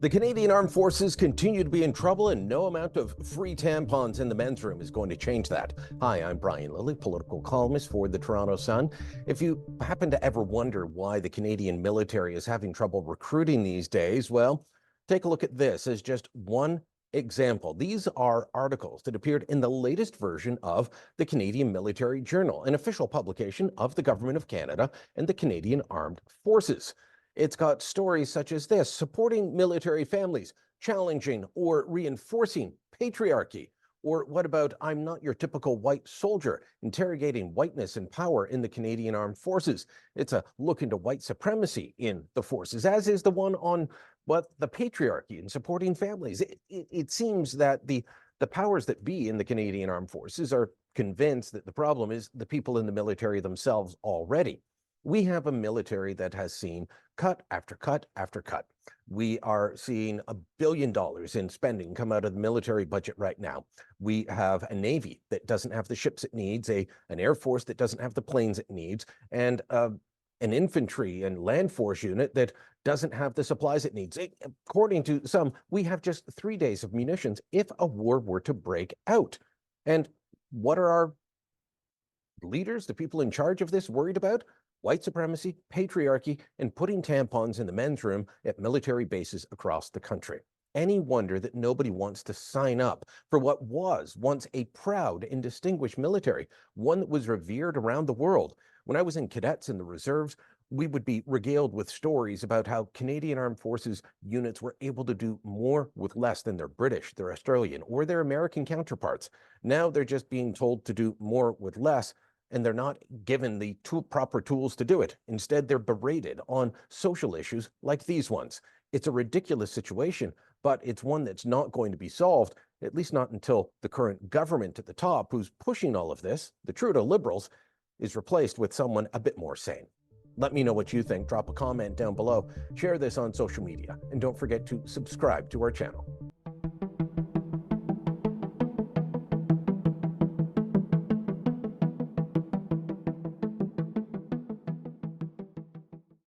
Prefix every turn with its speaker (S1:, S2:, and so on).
S1: The Canadian Armed Forces continue to be in trouble, and no amount of free tampons in the men's room is going to change that. Hi, I'm Brian Lilley, political columnist for the Toronto Sun. If you happen to ever wonder why the Canadian military is having trouble recruiting these days, well, take a look at this as just one example. These are articles that appeared in the latest version of the Canadian Military Journal, an official publication of the Government of Canada and the Canadian Armed Forces. It's got stories such as this: supporting military families, challenging or reinforcing patriarchy. Or what about I'm not your typical white soldier, interrogating whiteness and power in the Canadian Armed Forces? It's a look into white supremacy in the forces, as is the one on the patriarchy and supporting families. It seems that the powers that be in the Canadian Armed Forces are convinced that the problem is the people in the military themselves already. We have a military that has seen cut after cut after cut. We are seeing $1 billion in spending come out of the military budget right now. We have a Navy that doesn't have the ships it needs, an Air Force that doesn't have the planes it needs, and an infantry and land force unit that doesn't have the supplies it needs. According to some, we have just 3 days of munitions if a war were to break out. And what are our leaders, the people in charge of this, worried about? White supremacy, patriarchy, and putting tampons in the men's room at military bases across the country. Any wonder that nobody wants to sign up for what was once a proud and distinguished military, one that was revered around the world? When I was in cadets in the reserves, we would be regaled with stories about how Canadian Armed Forces units were able to do more with less than their British, their Australian, or their American counterparts. Now they're just being told to do more with less, and they're not given the proper tools to do it. Instead, they're berated on social issues like these ones. It's a ridiculous situation, but it's one that's not going to be solved, at least not until the current government at the top, who's pushing all of this, the Trudeau Liberals, is replaced with someone a bit more sane. Let me know what you think. Drop a comment down below. Share this on social media, and don't forget to subscribe to our channel.